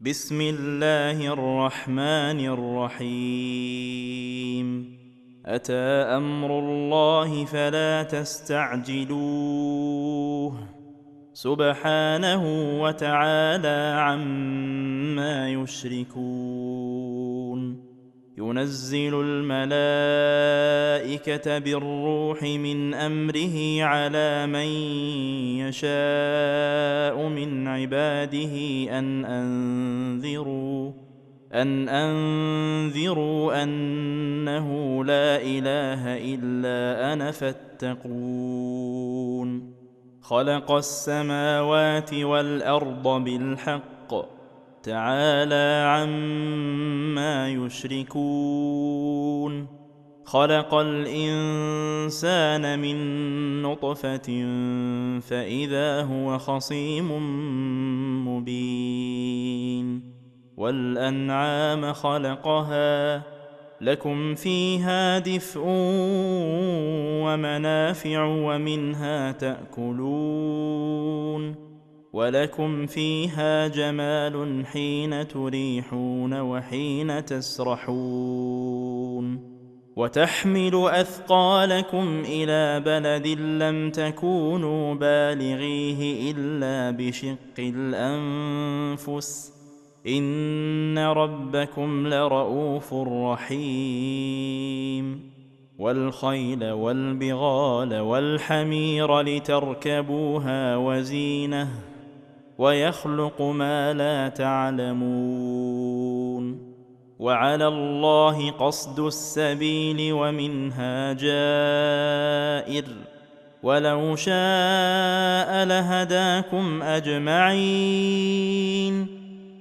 بسم الله الرحمن الرحيم. أتى أمر الله فلا تستعجلوه سبحانه وتعالى عما يشركون. ينزل الملائكة بالروح من أمره على من يشاء من عباده أن أنذروا أنه لا إله إلا أنا فاتقون. خلق السماوات والأرض بالحق تعالى عما يشركون. خلق الإنسان من نطفة فإذا هو خصيم مبين. والأنعام خلقها لكم فيها دفء ومنافع ومنها تأكلون ولكم فيها جمال حين تريحون وحين تسرحون. وتحمل أثقالكم إلى بلد لم تكونوا بالغيه إلا بشق الأنفس إن ربكم لرؤوف رحيم. والخيل والبغال والحمير لتركبوها وزينة ويخلق ما لا تعلمون. وعلى الله قصد السبيل ومنها جائر ولو شاء لهداكم أجمعين.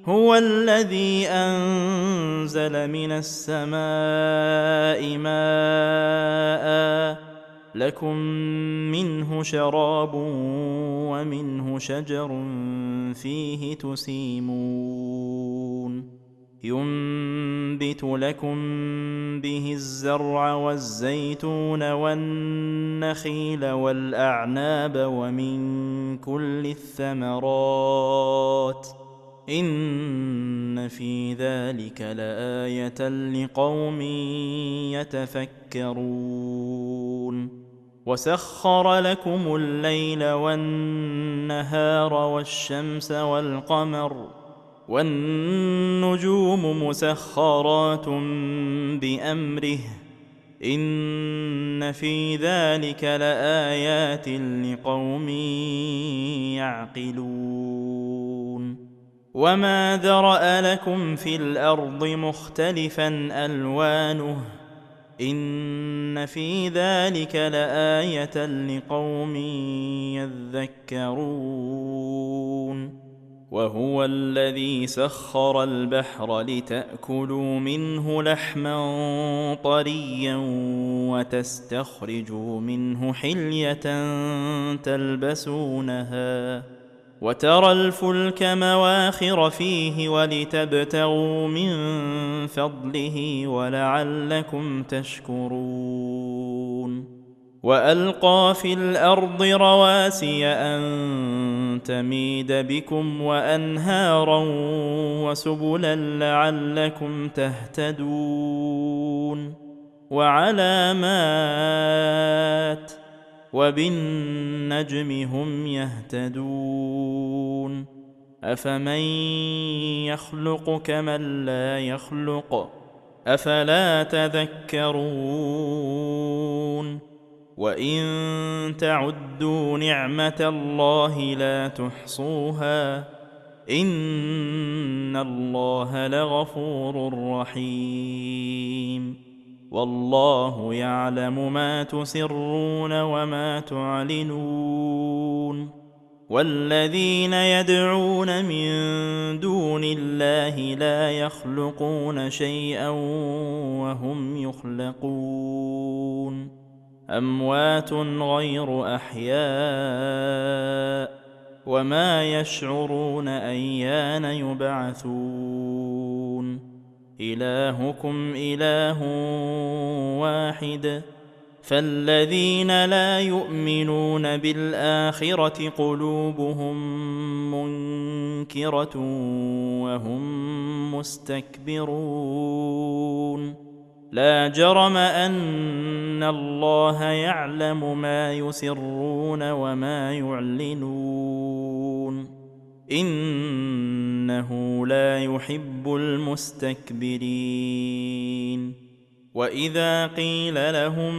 هو الذي أنزل من السماء ماء لكم منه شراب ومنه شجر فيه تسيمون. ينبت لكم به الزرع والزيتون والنخيل والأعناب ومن كل الثمرات إن في ذلك لآية لقوم يتفكرون. وسخر لكم الليل والنهار والشمس والقمر والنجوم مسخرات بأمره إن في ذلك لآيات لقوم يعقلون. وما ذرأ لكم في الأرض مختلفا ألوانه إن في ذلك لآية لقوم يذكرون. وهو الذي سخر البحر لتأكلوا منه لحما طريا وتستخرجوا منه حلية تلبسونها وترى الفلك مواخر فيه ولتبتغوا من فضله ولعلكم تشكرون. وألقى في الأرض رواسي أن تميد بكم وأنهارا وسبلا لعلكم تهتدون. وعلامات وبالنجم هم يهتدون. أفمن يخلق كمن لا يخلق أفلا تذكرون. وإن تعدوا نعمة الله لا تحصوها إن الله لغفور رحيم. والله يعلم ما تسرون وما تعلنون. والذين يدعون من دون الله لا يخلقون شيئا وهم يخلقون. أموات غير أحياء وما يشعرون أيان يبعثون. إلهكم إله واحد فالذين لا يؤمنون بالآخرة قلوبهم منكرة وهم مستكبرون لا جرم أن الله يعلم ما يسرون وما يعلنون إنه لا يحب المستكبرين وإذا قيل لهم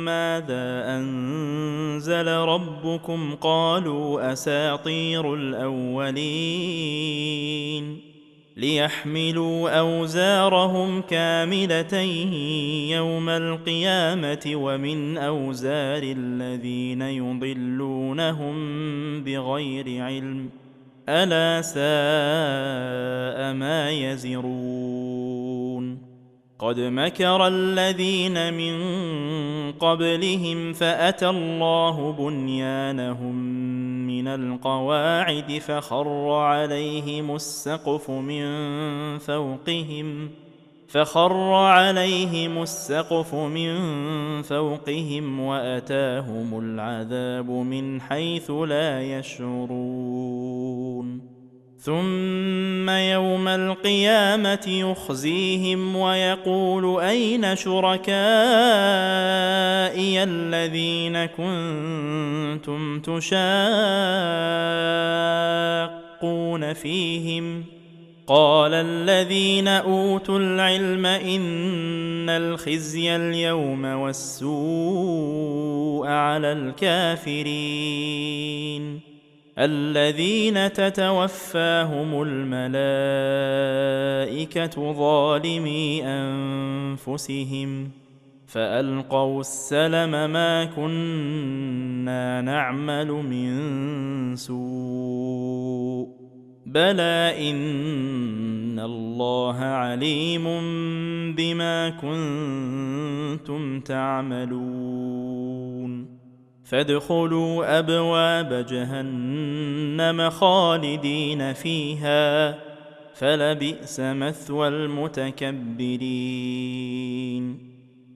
ماذا أنزل ربكم قالوا أساطير الأولين ليحملوا أوزارهم كاملة يوم القيامة ومن أوزار الذين يضلونهم بغير علم ألا ساء ما يزرون قد مكر الذين من قبلهم فأتى الله بنيانهم من القواعد فخر عليهم السقف من فوقهم وأتاهم العذاب من حيث لا يشعرون ثم يوم القيامة يخزيهم ويقول أين شركائي الذين كنتم تشاقون فيهم قال الذين أوتوا العلم إن الخزي اليوم والسوء على الكافرين الذين تتوفاهم الملائكة ظالمي أنفسهم فألقوا السلم ما كنا نعمل من سوء بلى إن الله عليم بما كنتم تعملون فادخلوا أبواب جهنم خالدين فيها فلبئس مثوى المتكبرين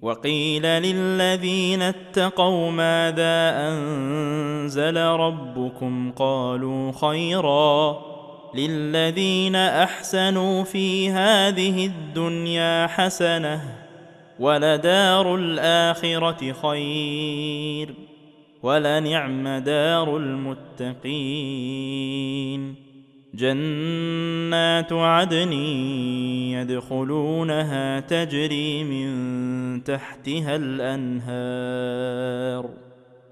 وقيل للذين اتقوا ماذا أنزل ربكم قالوا خيرا للذين أحسنوا في هذه الدنيا حسنة ولدار الآخرة خير ولنعم دار المتقين جنات عدن يدخلونها تجري من تحتها الأنهار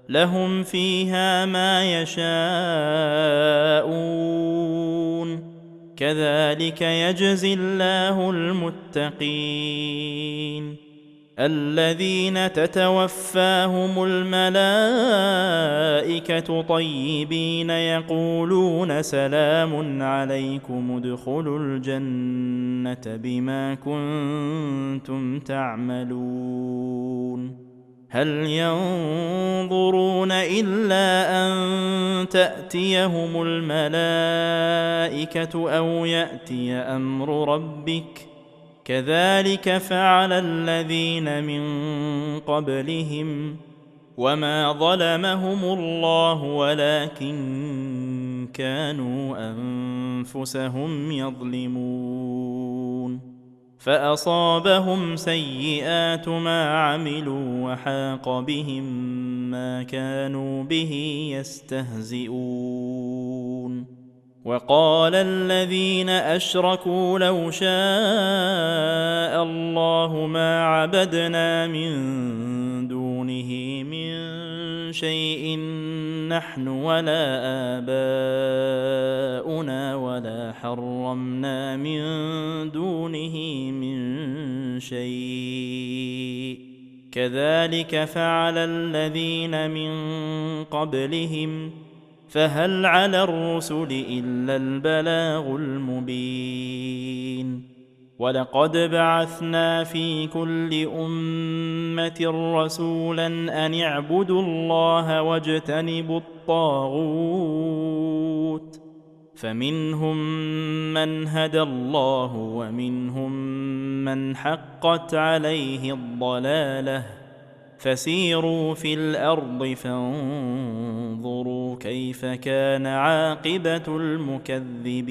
لهم فيها ما يشاءون كذلك يجزي الله المتقين الذين تتوفاهم الملائكة طيبين يقولون سلام عليكم ادخلوا الجنة بما كنتم تعملون هل ينظرون إلا أن تأتيهم الملائكة أو يأتي أمر ربك كذلك فعل الذين من قبلهم وما ظلمهم الله ولكن كانوا أنفسهم يظلمون فأصابهم سيئات ما عملوا وحاق بهم ما كانوا به يستهزئون وقال الذين أشركوا لو شاء الله ما عبدنا من دونه من شيء نحن ولا آباؤنا ولا حرمنا من دونه من شيء كذلك فعل الذين من قبلهم فهل على الرسل إلا البلاغ المبين ولقد بعثنا في كل أمة رسولا أن اعبدوا الله واجتنبوا الطاغوت فمنهم من هدى الله ومنهم من حقت عليه الضلالة فسيروا في الأرض فانظروا كيف كان عاقبة المكذبين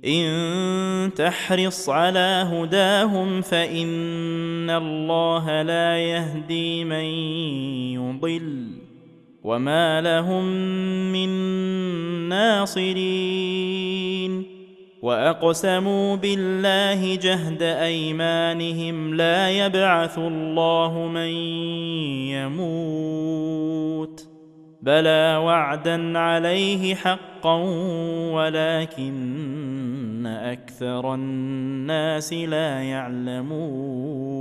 إن تحرص على هداهم فإن الله لا يهدي من يضل وما لهم من ناصرين وأقسموا بالله جهد أيمانهم لا يبعث الله من يموت بلى وعدا عليه حقا ولكن أكثر الناس لا يعلمون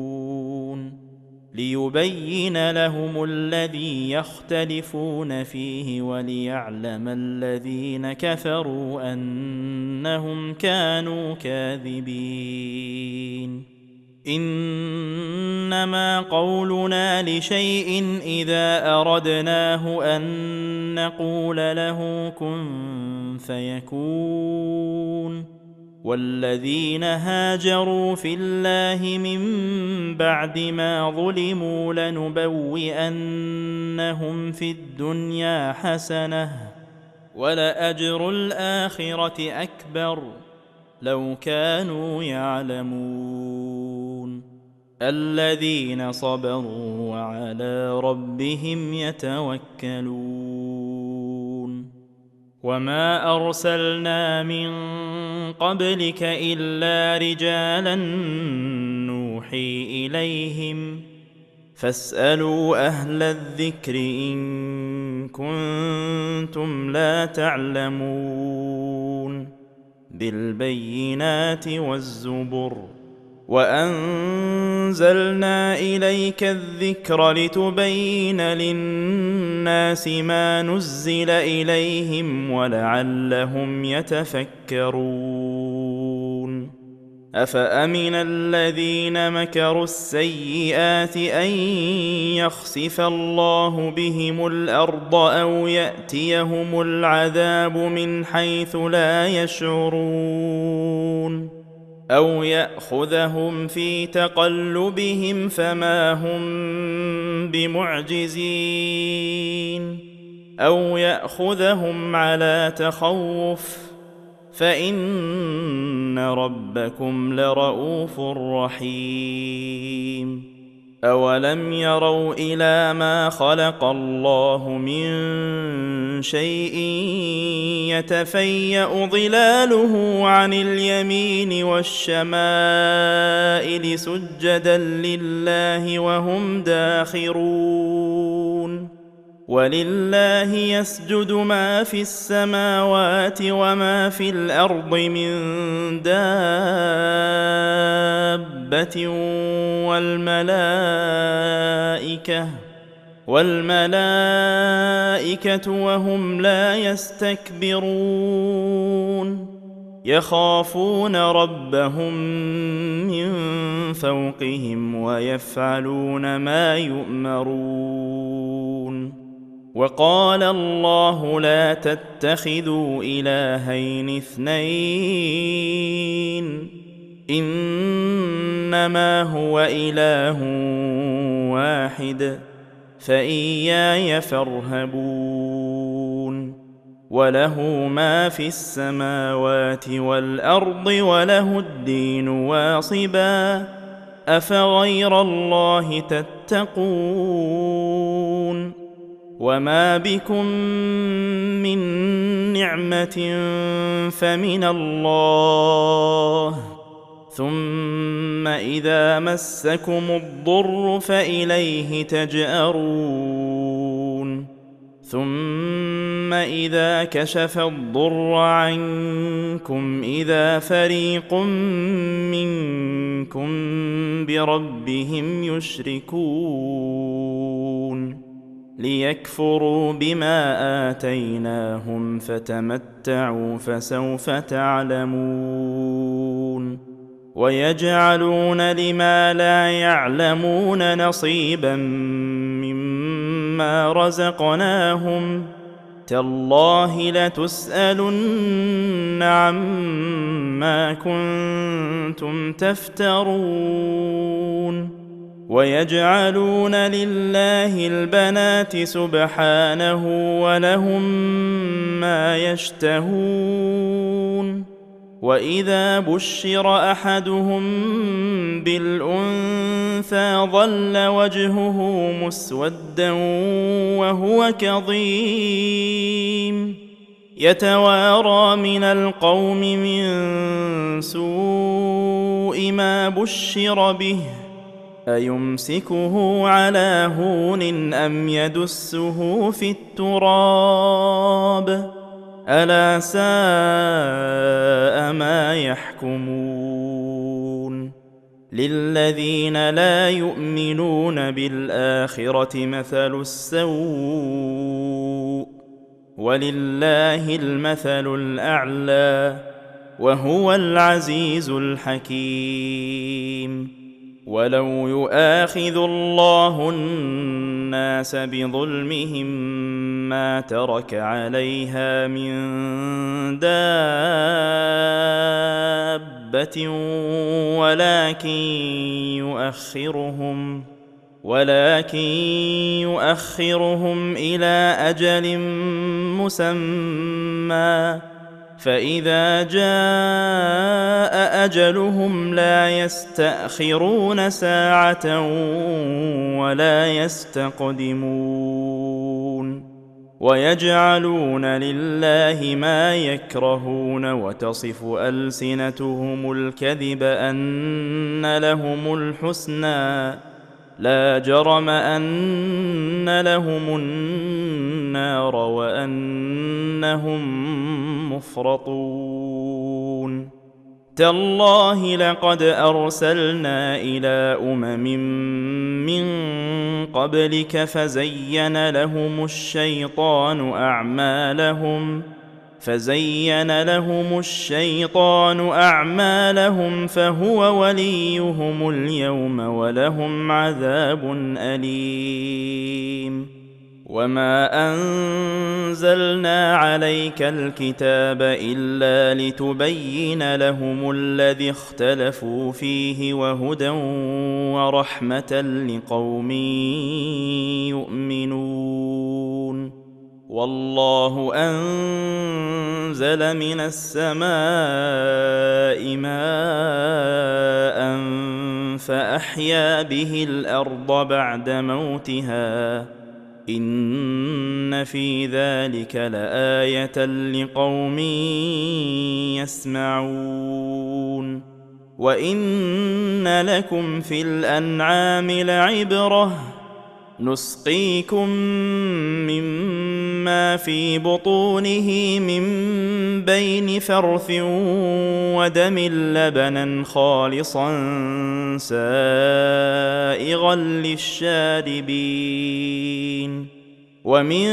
ليبين لهم الذي يختلفون فيه وليعلم الذين كفروا أنهم كانوا كاذبين إنما قولنا لشيء إذا أردناه أن نقول له كن فيكون والذين هاجروا في الله من بعد ما ظلموا لنبوئنهم في الدنيا حسنة ولأجر الآخرة أكبر لو كانوا يعلمون الذين صبروا وعلى ربهم يتوكلون وما أرسلنا من قبلك إلا رجالا نوحي إليهم فاسألوا أهل الذكر إن كنتم لا تعلمون بالبينات والزبر وأنزلنا إليك الذكر لتبين للناس ما نزل إليهم ولعلهم يتفكرون أفأمن الذين مكروا السيئات أن يخسف الله بهم الأرض أو يأتيهم العذاب من حيث لا يشعرون أو يأخذهم في تقلبهم فما هم بمعجزين أو يأخذهم على تخوف فإن ربكم لرؤوف رحيم أولم يروا إلى ما خلق الله من شيء يتفيأ ظلاله عن اليمين والشمائل سجدا لله وهم داخرون ولله يسجد ما في السماوات وما في الأرض من دابة والملائكة وهم لا يستكبرون يخافون ربهم من فوقهم ويفعلون ما يؤمرون وقال الله لا تتخذوا إلهين اثنين إنما هو إله واحد فإياي فارهبون وله ما في السماوات والأرض وله الدين واصبا أفغير الله تتقون وما بكم من نعمة فمن الله ثم إذا مسكم الضر فإليه تجأرون ثم إذا كشف الضر عنكم إذا فريق منكم بربهم يشركون ليكفروا بما آتيناهم فتمتعوا فسوف تعلمون ويجعلون لما لا يعلمون نصيبا مما رزقناهم تالله لتسألن عما كنتم تفترون ويجعلون لله البنات سبحانه ولهم ما يشتهون وإذا بشر أحدهم بالأنثى ظل وجهه مسودا وهو كظيم يتوارى من القوم من سوء ما بشر به أيمسكه على هون أم يدسه في التراب ألا ساء ما يحكمون للذين لا يؤمنون بالآخرة مثل السوء ولله المثل الأعلى وهو العزيز الحكيم ولو يؤاخذ الله الناس بظلمهم ما ترك عليها من دابة ولكن يؤخرهم إلى أجل مسمى فإذا جاء أجلهم لا يستأخرون ساعة ولا يستقدمون ويجعلون لله ما يكرهون وتصف ألسنتهم الكذب أن لهم الحسنى لا جرم أن لهم النار وأنهم مفرطون تالله لقد أرسلنا إلى أمم من قبلك فزين لهم الشيطان أعمالهم فهو وليهم اليوم ولهم عذاب أليم وما أنزلنا عليك الكتاب إلا لتبين لهم الذي اختلفوا فيه وهدى ورحمة لقوم يؤمنون والله أنزل من السماء ماء فأحيا به الأرض بعد موتها إن في ذلك لآية لقوم يسمعون وإن لكم في الأنعام لعبرة نسقيكم مما في بطونه من بين فرث ودم لبنا خالصا سائغا للشاربين ومن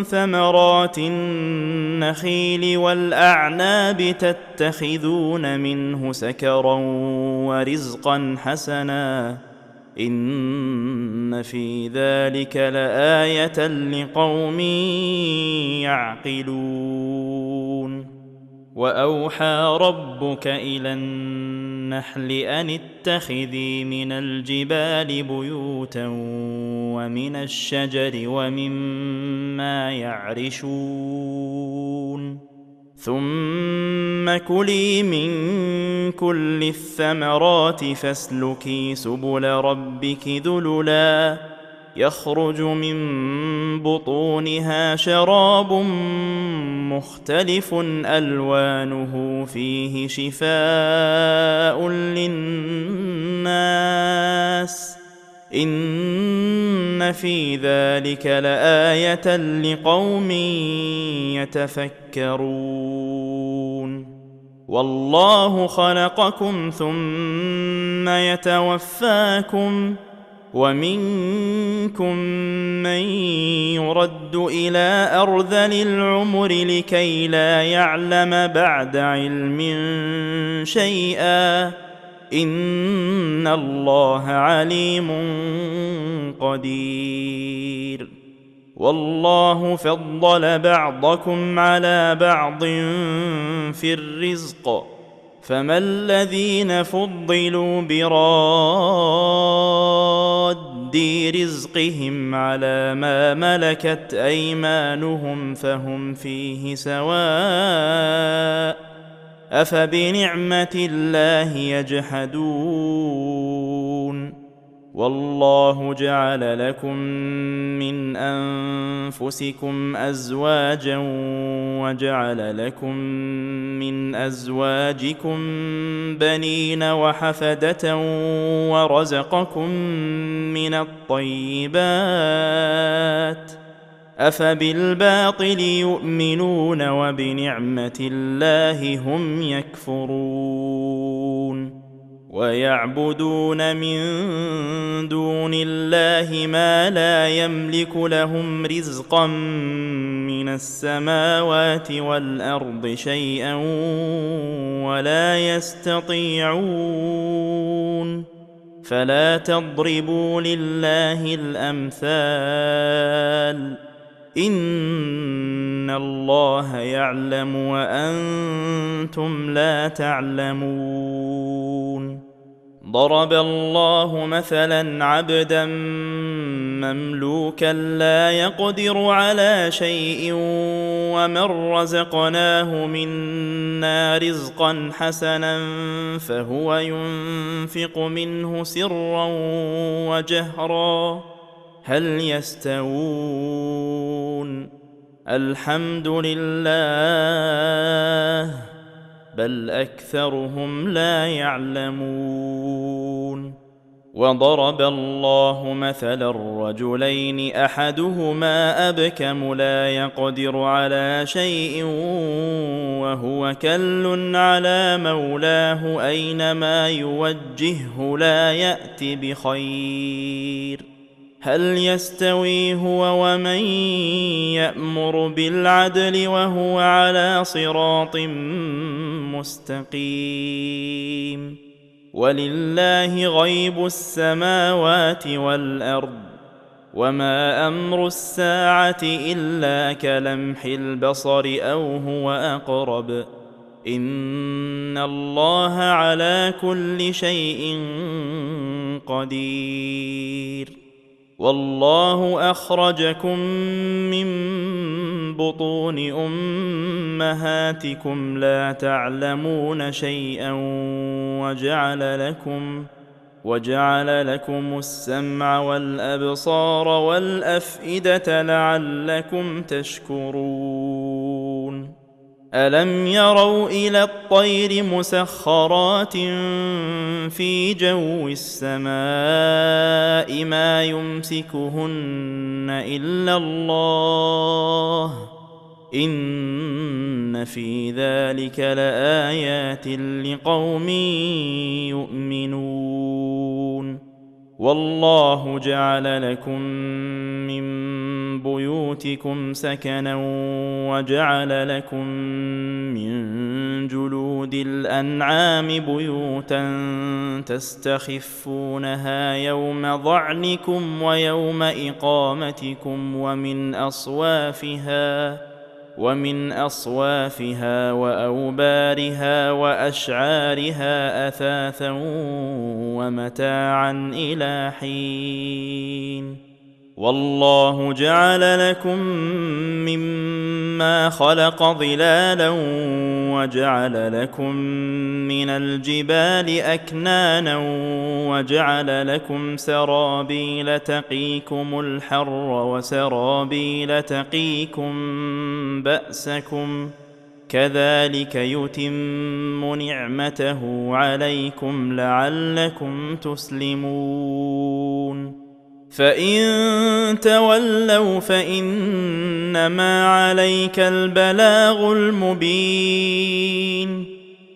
ثمرات النخيل والأعناب تتخذون منه سكرا ورزقا حسنا إن في ذلك لآية لقوم يعقلون وأوحى ربك إلى النحل أن اتخذي من الجبال بيوتا ومن الشجر ومما يعرشون ثم كلي من كل الثمرات فاسلكي سبل ربك ذللا يخرج من بطونها شراب مختلف ألوانه فيه شفاء للناس إن في ذلك لآية لقوم يتفكرون والله خلقكم ثم يتوفاكم ومنكم من يرد إلى أرذل العمر لكي لا يعلم بعد علم شيئا إن الله عليم قدير والله فضل بعضكم على بعض في الرزق فما الذين فضلوا براد رزقهم على ما ملكت أيمانهم فهم فيه سواء أفبنعمة الله يجحدون والله جعل لكم من أنفسكم أزواجا وجعل لكم من أزواجكم بنين وحفدة ورزقكم من الطيبات أفبالباطل يؤمنون وبنعمة الله هم يكفرون ويعبدون من دون الله ما لا يملك لهم رزقا من السماوات والأرض شيئا ولا يستطيعون فلا تضربوا لله الأمثال إن الله يعلم وأنتم لا تعلمون ضرب الله مثلا عبدا مملوكا لا يقدر على شيء ومن رزقناه منا رزقا حسنا فهو ينفق منه سرا وجهرا هل يستوون الحمد لله بل أكثرهم لا يعلمون وضرب الله مثلا الرجلين أحدهما أبكم لا يقدر على شيء وهو كل على مولاه أينما يوجهه لا يأت بخير هل يستوي هو ومن يأمر بالعدل وهو على صراط مستقيم ولله غيب السماوات والأرض وما أمر الساعة إلا كلمح البصر أو هو أقرب إن الله على كل شيء قدير والله أخرجكم من بطون أمهاتكم لا تعلمون شيئا وجعل لكم السمع والأبصار والأفئدة لعلكم تشكرون ألم يروا إلى الطير مسخرات في جو السماء ما يمسكهن إلا الله إن في ذلك لآيات لقوم يؤمنون والله جعل لكم من بيوتكم سكنا وجعل لكم من جلود الأنعام بيوتا تستخفونها يوم ظعنكم ويوم إقامتكم ومن أصوافها وأوبارها وأشعارها أثاثا ومتاعا إلى حين والله جعل لكم مما خلق ظلالا وجعل لكم من الجبال أكنانا وجعل لكم سرابيل تقيكم الحر وسرابيل تقيكم بأسكم كذلك يتم نعمته عليكم لعلكم تسلمون فإن تولوا فإنما عليك البلاغ المبين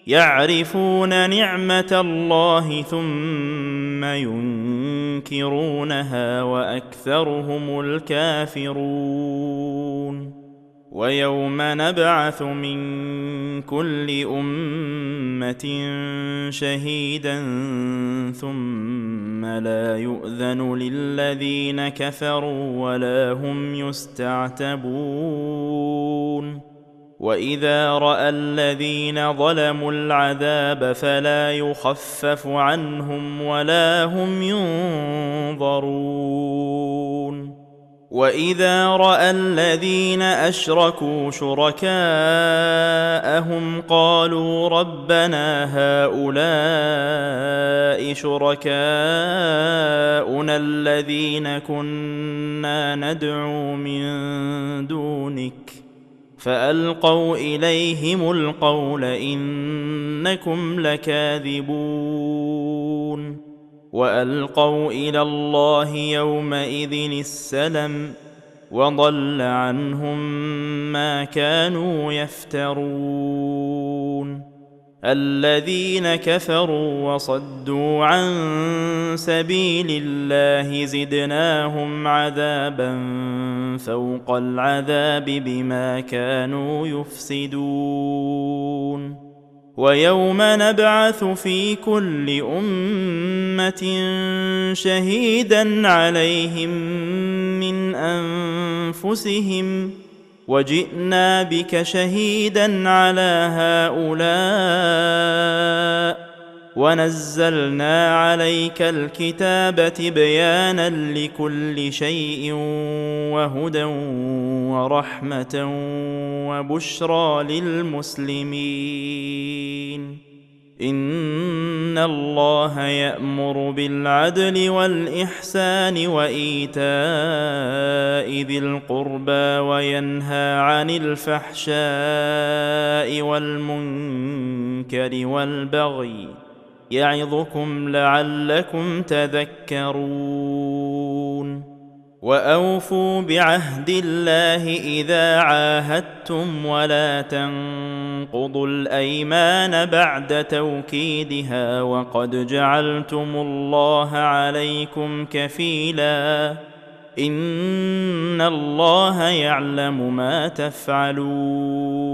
يعرفون نعمة الله ثم ينكرونها وأكثرهم الكافرون ويوم نبعث من كل أمة شهيدا ثم لا يؤذن للذين كفروا ولا هم يستعتبون وإذا رأى الذين ظلموا العذاب فلا يخفف عنهم ولا هم ينظرون وإذا رأى الذين أشركوا شركاءهم قالوا ربنا هؤلاء شركاؤنا الذين كنا ندعو من دونك فألقوا إليهم القول إنكم لكاذبون وألقوا إلى الله يومئذ السلم وضل عنهم ما كانوا يفترون الذين كفروا وصدوا عن سبيل الله زدناهم عذابا فوق العذاب بما كانوا يفسدون ويوم نبعث في كل أمة شهيدا عليهم من أنفسهم وجئنا بك شهيدا على هؤلاء ونزلنا عليك الكتاب تبيانا لكل شيء وهدى ورحمة وبشرى للمسلمين إن الله يأمر بالعدل والإحسان وإيتاء ذي القربى وينهى عن الفحشاء والمنكر والبغي يعظكم لعلكم تذكرون وأوفوا بعهد الله إذا عاهدتم ولا تنقضوا الأيمان بعد توكيدها وقد جعلتم الله عليكم كفيلا إن الله يعلم ما تفعلون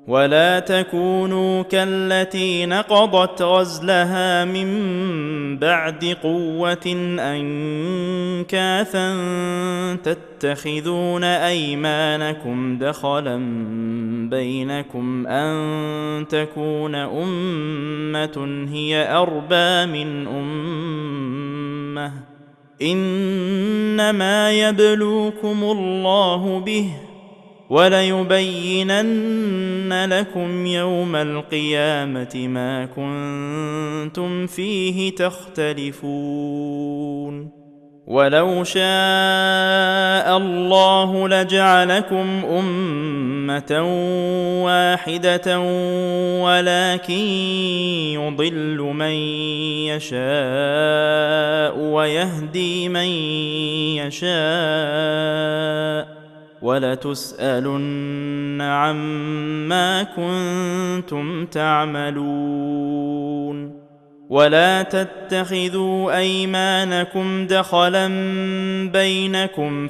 ولا تكونوا كالتي نقضت غزلها من بعد قوة أنكاثا تتخذون أيمانكم دخلا بينكم أن تكون أمة هي أربى من أمة إنما يبلوكم الله به وليبينن لكم يوم القيامة ما كنتم فيه تختلفون ولو شاء الله لجعلكم أمة واحدة ولكن يضل من يشاء ويهدي من يشاء ولتسألن عما كنتم تعملون ولا تتخذوا أيمانكم دخلا بينكم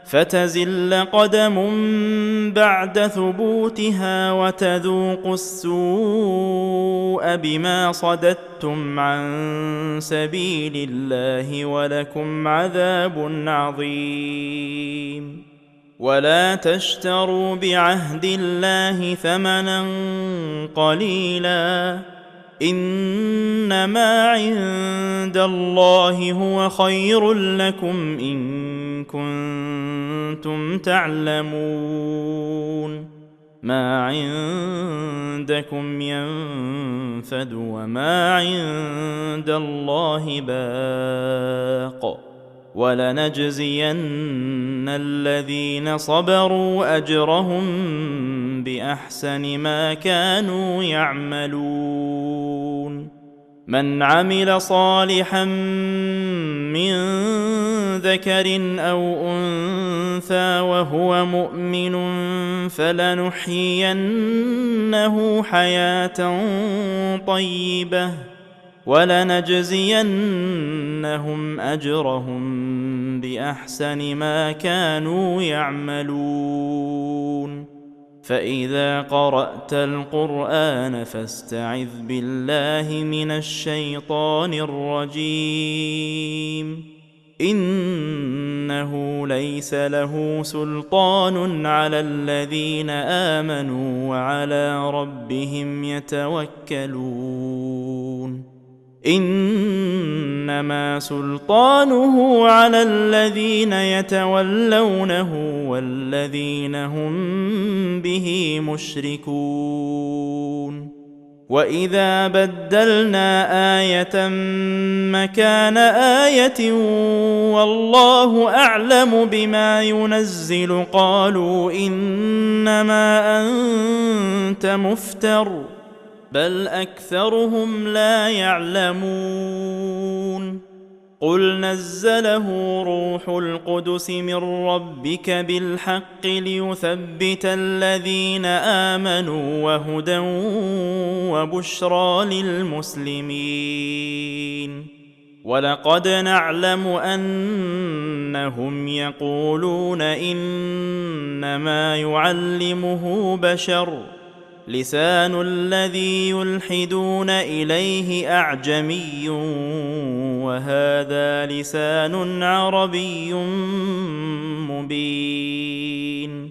فتزل قدم بعد ثبوتها وتذوقوا السوء بما صددتم عن سبيل الله ولكم عذاب عظيم ولا تشتروا بعهد الله ثمنا قليلا إنما عند الله هو خير لكم إن كنتم تعلمون ما عندكم ينفد وما عند الله باق ولنجزين الذين صبروا أجرهم بأحسن ما كانوا يعملون من عمل صالحا من ذكر أو أنثى وهو مؤمن فلنحيينه حياة طيبة ولنجزينهم أجرهم بأحسن ما كانوا يعملون فإذا قرأت القرآن فاستعذ بالله من الشيطان الرجيم إنه ليس له سلطان على الذين آمنوا وعلى ربهم يتوكلون إنما سلطانه على الذين يتولونه والذين هم به مشركون. وإذا بدلنا آية مكان آية والله أعلم بما ينزل قالوا إنما أنت مفتر بل أكثرهم لا يعلمون. قل نزله روح القدس من ربك بالحق ليثبت الذين آمنوا وهدى وبشرى للمسلمين. ولقد نعلم أنهم يقولون إنما يعلمه بشر لسان الذي يلحدون إليه أعجمي وهذا لسان عربي مبين.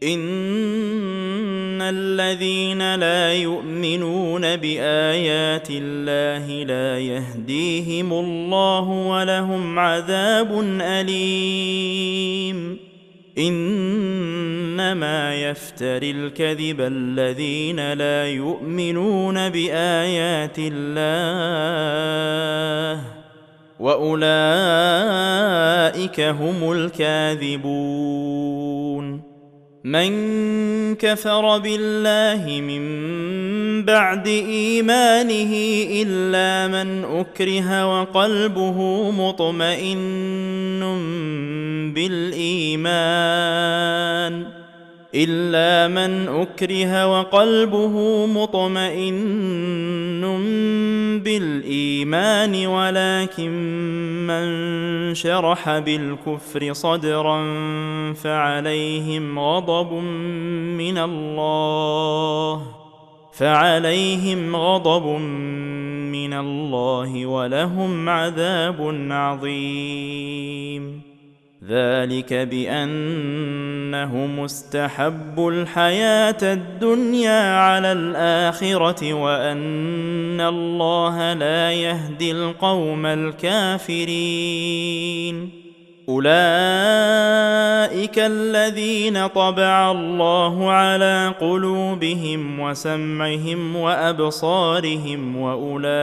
إن الذين لا يؤمنون بآيات الله لا يهديهم الله ولهم عذاب أليم. إنما يفتري الكذب الذين لا يؤمنون بآيات الله وأولئك هم الكاذبون. من كفر بالله من بعد إيمانه إلا من أكره وقلبه مطمئن بالإيمان ولكن من شرح بالكفر صدرا فعليهم غضب من الله ولهم عذاب عظيم. ذلك بأنهم استحبوا الحياة الدنيا على الآخرة وأن الله لا يهدي القوم الكافرين. أولئك الذين طبع الله على قلوبهم وسمعهم وأبصارهم وأولئك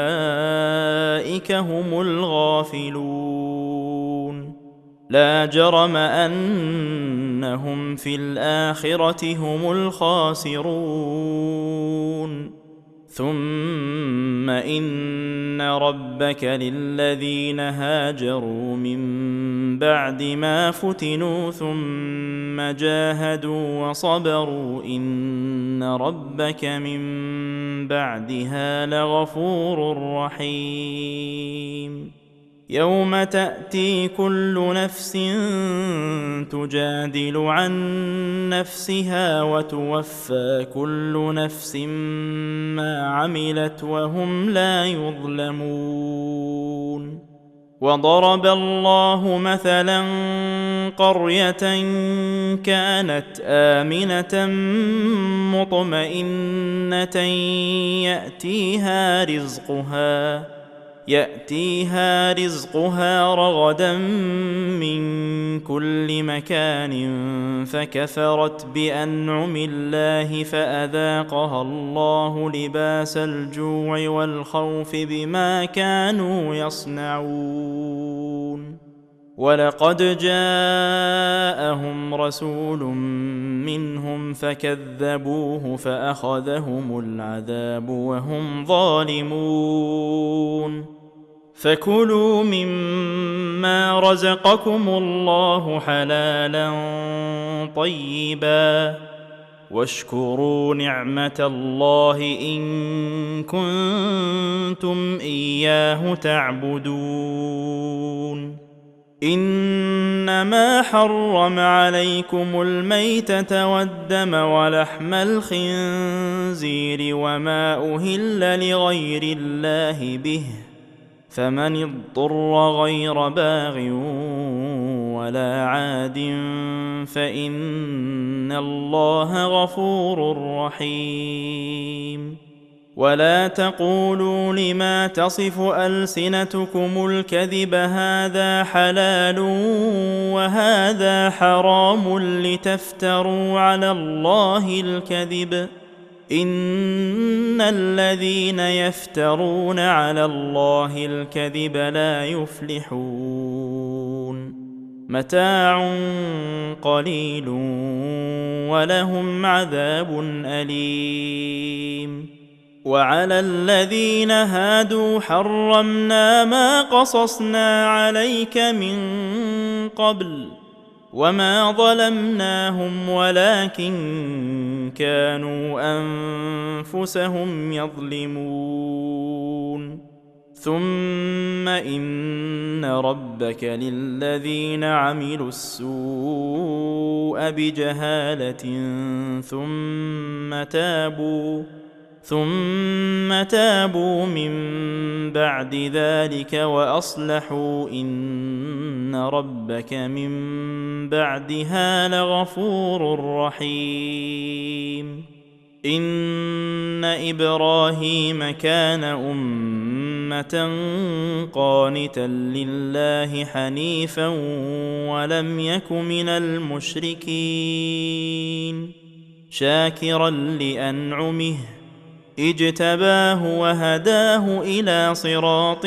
هم الغافلون. لا جرم أنهم في الآخرة هم الخاسرون. ثم إن ربك للذين هاجروا من بعد ما فتنوا ثم جاهدوا وصبروا إن ربك من بعدها لغفور رحيم. يوم تأتي كل نفس تجادل عن نفسها وتوفى كل نفس ما عملت وهم لا يظلمون. وضرب الله مثلا قرية كانت آمنة مطمئنة يأتيها رزقها رغدا من كل مكان فكفرت بأنعم الله فأذاقها الله لباس الجوع والخوف بما كانوا يصنعون. ولقد جاءهم رسول منهم فكذبوه فأخذهم العذاب وهم ظالمون. فكلوا مما رزقكم الله حلالا طيبا واشكروا نعمة الله إن كنتم إياه تعبدون. إنما حرم عليكم الميتة والدم ولحم الخنزير وما أهل لغير الله به فمن اضطر غير باغ ولا عاد فإن الله غفور رحيم. ولا تقولوا لما تصف ألسنتكم الكذب هذا حلال وهذا حرام لتفتروا على الله الكذب إن الذين يفترون على الله الكذب لا يفلحون متاع قليل ولهم عذاب أليم وعلى الذين هادوا حرمنا ما قصصنا عليك من قبل وما ظلمناهم ولكن كانوا أنفسهم يظلمون ثم إن ربك للذين عملوا السوء بجهالة ثم تابوا من بعد ذلك وأصلحوا إن ربك من بعدها لغفور رحيم إن إبراهيم كان أمة قانتا لله حنيفا ولم يك من المشركين شاكرا لأنعمه اجتباه وهداه إلى صراط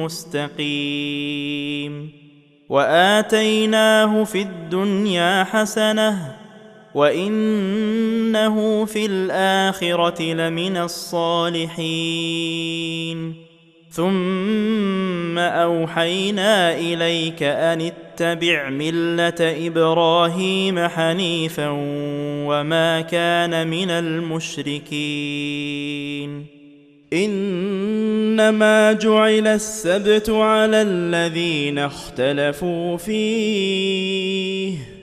مستقيم وآتيناه في الدنيا حسنة وإنه في الآخرة لمن الصالحين ثم أوحينا إليك أن اتبع ملة إبراهيم حنيفا وما كان من المشركين إنما جعل السبت على الذين اختلفوا فيه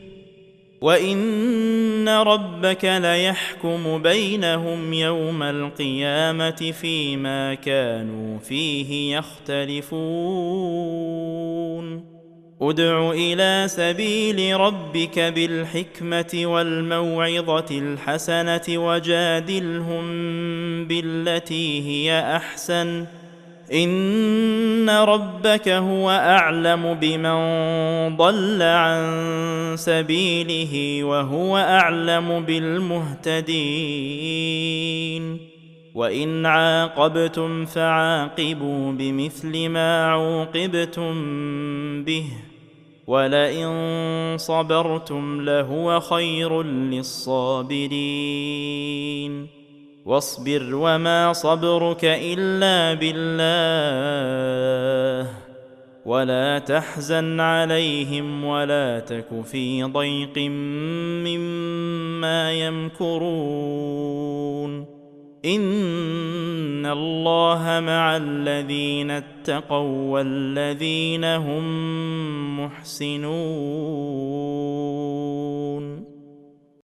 وإن ربك ليحكم بينهم يوم القيامة فيما كانوا فيه يختلفون ادع إلى سبيل ربك بالحكمة والموعظة الحسنة وجادلهم بالتي هي أحسن إن ربك هو أعلم بمن ضل عن سبيله وهو أعلم بالمهتدين وإن عاقبتم فعاقبوا بمثل ما عوقبتم به ولئن صبرتم لهو خير للصابرين واصبر وما صبرك إلا بالله ولا تحزن عليهم ولا تك في ضيق مما يمكرون إن الله مع الذين اتقوا والذين هم محسنون